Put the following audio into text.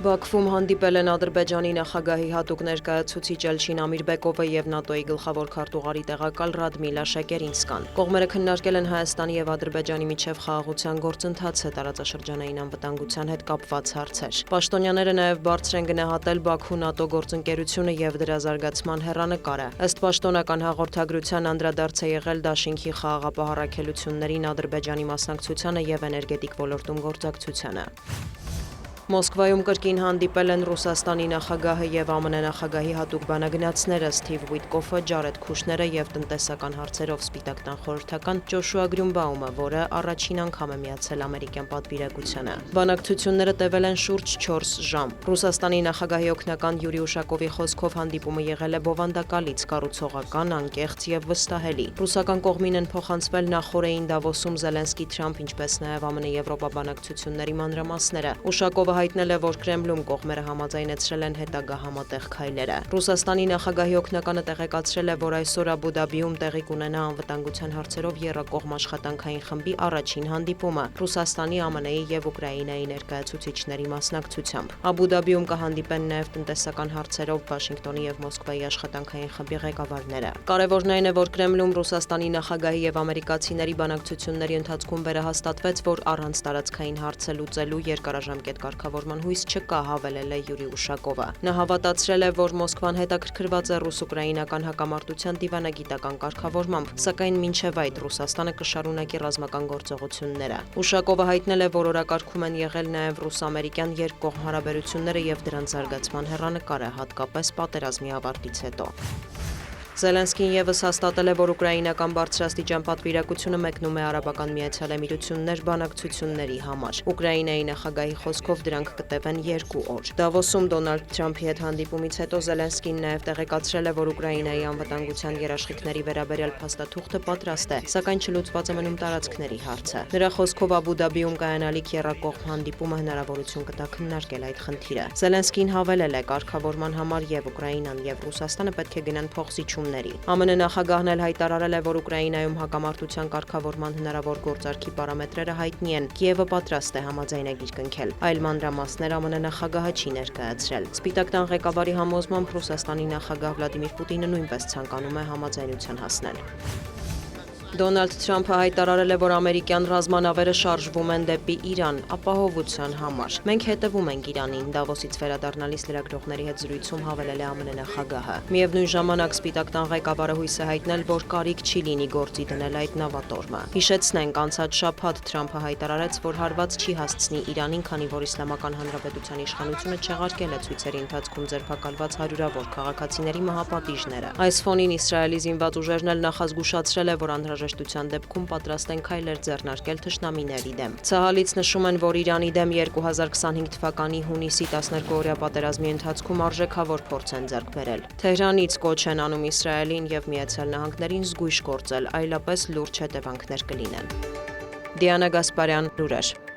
Բաքվում հանդիպել են Ադրբեջանի նախագահի հատուկ ներկայացուցիչ Էլչին Ամիրբեկովը եւ ՆԱՏՕ-ի գլխավոր քարտուղարի տեղակալ Ռադմիլա Շեկերինսկան։ Կողմերը քննարկել են Հայաստանի եւ Ադրբեջանի միջև խաղաղության գործընթացը, տարածաշրջանային անվտանգության հետ կապված հարցեր։ Պաշտոնյաները նաեւ բարձր են գնահատել Բաքու-ՆԱՏՕ գործընկերությունը եւ դրա զարգացման հեռանկարը։ Ըստ պաշտոնական հաղորդագրության անդրադարձ է եղել դաշինքի խաղաղապահ առաքելություններին Ադրբեջանի մասնակցությանը եւ էներգետիկ ոլորտում գործակցությանը։ Մոսկվայում կրկին հանդիպել են Ռուսաստանի նախագահը եւ ԱՄՆ նախագահի հատուկ բանագնացները Սթիվ Ուիտկոֆը, Ջարեդ Քուշները եւ տնտեսական հարցերով Սպիտակ տան խորհրդական Ջոշուա Գրյունբաումը, որը առաջին անգամ է միացել ամերիկյան պատվիրակությանը։ Բանակցությունները տևել են շուրջ 4 ժամ։ Ռուսաստանի նախագահի օգնական Յուրի Ուշակովի խոսքով հանդիպումը եղել է բովանդակալից, կառուցողական, անկեղծ եւ վստահելի։ Ռուսական կողմին են փոխանցվել նախորդին Դավոսում Զելենսկի-Թրամփ, ինչպես նաեւ ԱՄՆ-Եվրոպա բանակցությունների մանրամասները։ Ուշակովը հայտնել է, որ Կրեմլում կողմերը համաձայնեցրել են հետագա համատեղ քայլերը։ Ռուսաստանի նախագահի օգնականը տեղեկացրել է, որ այսօր Աբու Դաբիում տեղի կունենա անվտանգության հարցերով եռակողմ աշխատանքային խմբի առաջին հանդիպումը Ռուսաստանի, ԱՄՆ-ի եւ Ուկրաինայի ներկայացուցիչների մասնակցությամբ։ Աբու Դաբիում կհանդիպեն նաեւ տնտեսական հարցերով Վաշինգտոնի եւ Մոսկվայի աշխատանքային խմբի ղեկավարները։ Կարևորն այն է, որ Կրեմլում Ռուսաստանի նախագահի եւ ամերիկացիների բանակցությունների ընթացքում վերահաստատվեց, որ առանց տարածքային հարցը լուծելու երկարաժամկետ կարգավորման հույս չկա, հավելել է Յուրի Ուշակովը։ Նա հավատացրել է, որ Մոսկվան հետաքրքրված է ռուս-ուկրաինական հակամարտության դիվանագիտական կարգավորմամբ, սակայն մինչև այդ Ռուսաստանը կշարունակի ռազմական գործողությունները։ Ուշակովը հայտնել է, որ օրակարգում են եղել նաև ռուս-ամերիկյան երկկողմ հարաբերությունները եւ դրանց զարգացման հեռանկարը, հատկապես պատերազմի ավարտից հետո։ Զելենսկին եւս հաստատել է, որ ուկրաինական բարձրաստիճան պատվիրակությունը մեկնում է Արաբական Միացյալ Էմիրություններ բանակցությունների համար։ Ուկրաինայի նախագահի խոսքով դրանք կտևեն 2 օր։ Դավոսում Դոնալդ Թրամփի հետ հանդիպումից հետո Զելենսկին նաեւ տեղեկացրել է, որ Ուկրաինայի անվտանգության երաշխիքների վերաբերյալ փաստաթուղթը պատրաստ է, սակայն չլուծված է մնում տարածքների հարցը։ Նրա խոսքով Աբու Դաբիում կայանալիք եռակողմ հանդիպումը հնարավորություն կտա քննարկել այդ խնդիրը։ Զելենսկին հավելել է, կարգավորման համար եւ Ուկրաինան եւ Ռուսաստանը պետք է գնան փոխզիջում։ ԱՄՆ նախագահն էլ հայտարարել է, որ Ուկրաինայում հակամարտության կարգավորման հնարավոր գործարքի պարամետրերը հայտնի են։ Կիևը պատրաստ է համաձայնագիր կնքել։ Այլ մանրամասներ ԱՄՆ նախագահը չի ներկայացրել։ Սպիտակ տան ղեկավարի համոզմամբ Ռուսաստանի նախագահ Վլադիմիր Պուտինը նույնպես ցանկանում է համաձայնության հասնել։ Դոնալդ Թրամփը հայտարարել է, որ ամերիկյան ռազմանավերը շարժվում են դեպի Իրան ապահովության համար։ Մենք հետևում ենք Իրանին, Դավոսից վերադառնալիս լրագրողների հետ զրույցում հավելել է ԱՄՆ նախագահը։ Միևնույն ժամանակ Սպիտակ տան ղեկավարը հույս է հայտնել, որ կարիք չի լինի գործի դնել այդ նավատորմը։ Հիշեցնենք, անցած շաբաթ Թրամփը հայտարարեց, որ հարված չի հասցնի Իրանին, քանի որ Իսլամական Հանրապետության իշխանությունը չեղարկել է ցույցերի ընթացքում ձերբակալված հարյուրավոր քաղաքացիների մահապատիժները։ Այս ֆոնին Իսրայելի զինված ուժերն էլ նախազգուշացրել է, որ անհրաժեշտության դեպքում պատրաստ են քայլեր ձեռնարկել թշնամիների դեմ։ Ցահալից նշում են, որ Իրանի դեմ 2025 թվականի հունիսի 12-օրյա պատերազմի ընթացքում արժեքավոր փորձ են ձեռք բերել։ Թեհրանից կոչ են անում Իսրայելին եւ Միացյալ Նահանգներին զգույշ գործել, այլապես լուրջ հետևանքներ կլինեն։ Դիանա Գասպարյան, լուրեր։